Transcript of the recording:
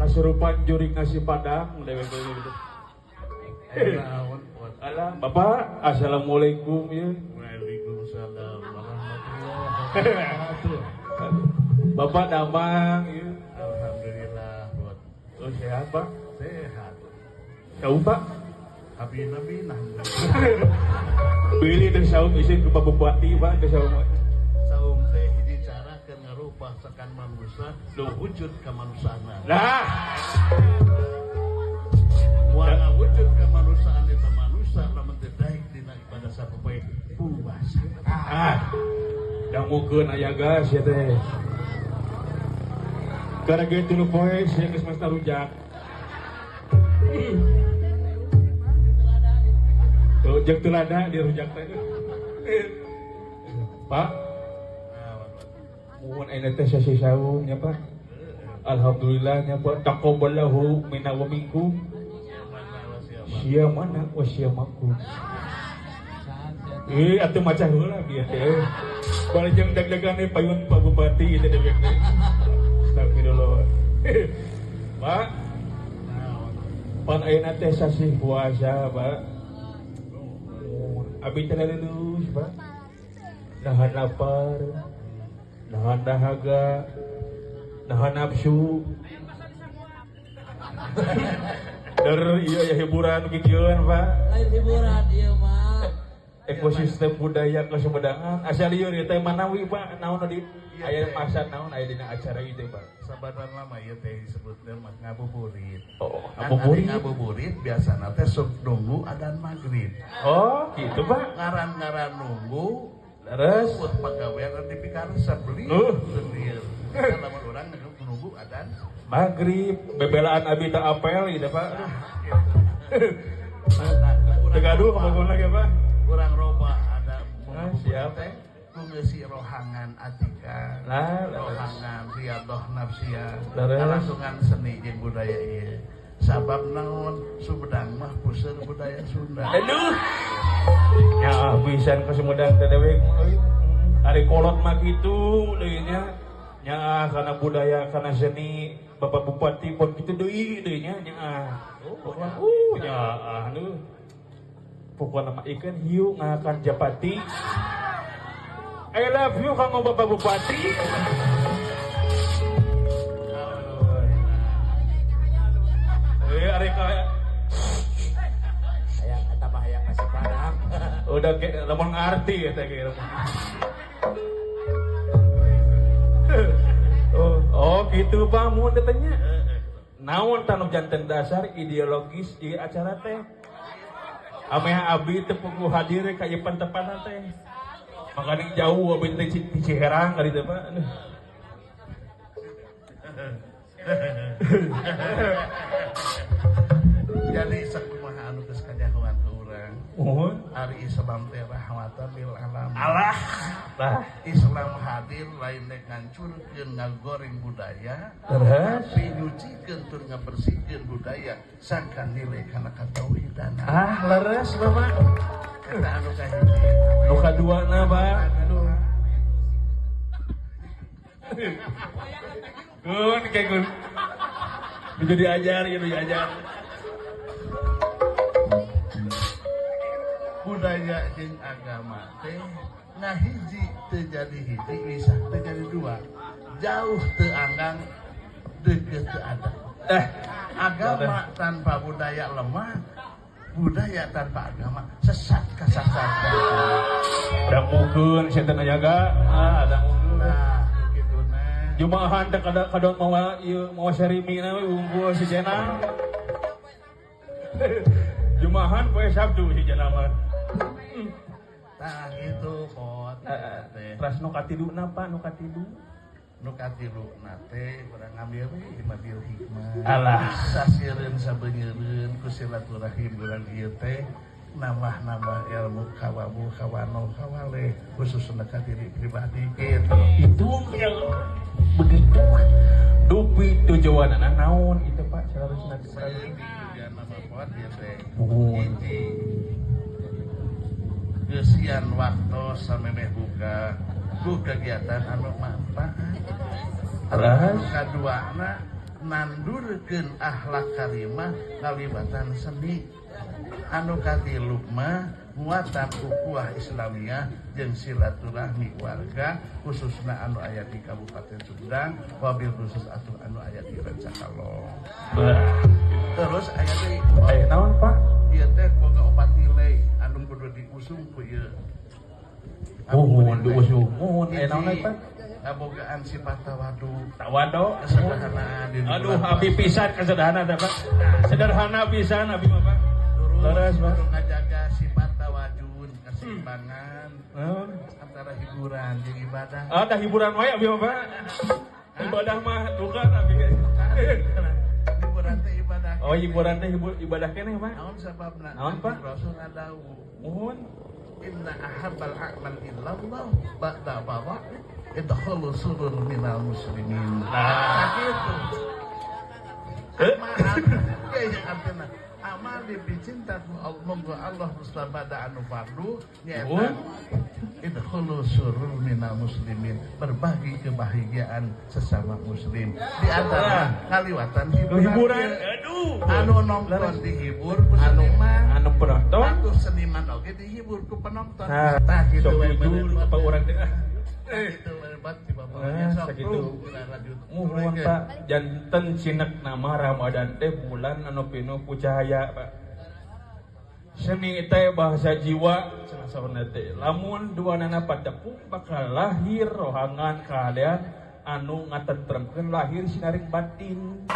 Kasurupan juring nasi padang dewe gitu. Alah, Bapak, assalamualaikum ya. Waalaikumsalam warahmatullahi wabarakatuh. Bapak damang ya. Alhamdulillah, buat Oh, sehat, Pak? sehat. Kau, Pak? Nabi Pilih dan saum isin ke Pak Bupati, Pak, ke saum. saum teh hiji cara keur ngarubah sakan manusia wujud kemanusiaan. Nah, Wana wujud kemanusiaan eta manusia lamun teu daek dina ibadah sapoe puasa. dangukeun aya gas ya teh. Karena ge 3 poe sia geus masta rujak. Tuh jeung telada di rujak teh. Pak, mohon ene teh sasi saum nya Pak. Alhamdulillah nya Pak, taqabbalahu minna wa minkum. Sia mana wa sia makum. Atuh maca heula bieu teh. Bari jeung deg-degane payun Pak Bupati teh dewek teh. Astagfirullah. Pak, pan ayeuna teh sasi puasa, Pak. Abi teh lulus, Pak. Nahan lapar, nahan dahaga, nahan nafsu. Iya ya hiburan kikieuan, Pak. Lain hiburan ieu mah. Ekosistem budaya Kesumedang asal ieu teh Manawi, Pak. Naon di aya masa naon aya dina acara ieu, Pak. Sabaran lama ieu teh disebutna mah ngabuburit. Oh, ngabuburit. Ngabuburit biasana teh sok nunggu adzan maghrib. Oh, gitu, Pak. Ngaran-ngaran nunggu Leres. buat pagawean di pikarsa beli sendiri. Kita lamun urang nunggu adzan Maghrib, bebelaan abi tak apel gitu, Pak. Tegaduh ngomong lagi, Pak. Kurang roba ada siap. teh ngeusi rohangan atika. Rohangan riyadah nafsiyah. Kalangsungan seni jeung budaya ieu. Sabab naon Sumedang mah puseur budaya Sunda. Aduh. Ya pisan ke Sumedang teh dewe euy. Ari kolot mah kitu deui nya. Nya kana budaya kana seni Bapak Bupati pun kitu deui nya nya. Nya anu. Pokokna mah ikan hiu ngakan Japati. I love you kang Bapak Bupati. Ari ka Hayang eta mah hayang nasi padang. udah kayak lamun ngarti ya teh kayak oh gitu gitu Pak mun tanya. Naon tanu janten dasar ideologis di acara teh. Ameh abi teu pugu hadir ka ieu pantepan teh. Makanya jauh abi teh di Ciherang kali teh Pak. Jadi sakumaha anu geus kajahoan ka urang. Ari Islam teh rahmatan lil alamin. Alah. Islam hadir lain nek ngancurkeun ngagoreng budaya, Terus nyucikeun tur ngabersihkeun budaya sangka nilai kana katauhidan. leres Bapak. Eta anu kahiji. Nu kaduana Pak. Gun kayak gun. Itu diajar, itu diajar. Budaya jeung agama teh ngahiji teu jadi hiji bisa teu jadi dua. Jauh teu anggang deukeut teu ada. Agama tanpa budaya lemah, budaya tanpa agama sesat kasasatan. Ada mungkin saya tanya jaga, ada mungkin. Nah, begituna. Jumahan teh kadang mau serimi na unggul si Jenang. Jumahan poe Sabtu si Jenang mah. Nah, gitu pot. Ras nu katiduna Pak, nu katidu. Nu katiluna teh urang ngambil di mobil hikmah. Alah. Sasiereun sabeungeureun ku silaturahim urang ieu teh nambah-nambah ilmu kawabu kawano kawale khususna ka diri pribadi gitu. Itu yang begitu. Dupi tujuanana naon itu Pak seharusnya. Saya di nama pot ieu teh. Hiji. Geusian waktu samemeh buka ku kegiatan anu manfaat. Terus Kaduana nandurkeun akhlak karimah kalibatan seni. Anu katilu mah muatan ukhuwah Islamiyah jeung silaturahmi warga khususna anu aya di Kabupaten Sumedang wabil khusus atuh anu aya di Rancakalong. Terus aya teh aya naon Pak? ieu teh boga opat nilai anu kudu diusung ku ieu. Mohon diusung. Mohon aya naon Pak? Ngabogaan sifat tawadu. Tawado. Kesederhanaan di Aduh, abi pisan kesederhana teh Pak. Sederhana pisan abi mah Pak. Terus kudu ngajaga sifat tawadun, keseimbangan antara hiburan jeung ibadah. Ada hiburan wae abi mah Pak. Ibadah mah duka abi. Hiburan teh ibadah. Oh, hiburan teh ibadah keneh Pak. Naon sababna? Naon, Pak? Rasul adawu. Mohon. Inna ahabbal a'mal illallah ba'da bawa idkhulu surur minal muslimin. Nah, gitu. Kayaknya artinya amal dicinta Allah mustabada anu fardu nyaeta idkhulu surur minal muslimin, berbagi kebahagiaan sesama muslim di antara kaliwatan Hiburan. Aduh. anu nonton dihibur ku seniman Anu penonton. atuh seniman oge dihibur ku penonton. Nah, Tah kitu sok we jujur apa urang teh. Kitu we bat di bapaknya sok sakitu. kita lanjut. Mohon Pak, janten sinek nama Ramadan teh bulan anu penuh ku cahaya Pak. Seni teh bahasa jiwa cenah saurna teh. Lamun duanana padepung bakal lahir rohangan kaalian anu ngatentremkeun lahir sinaring batin.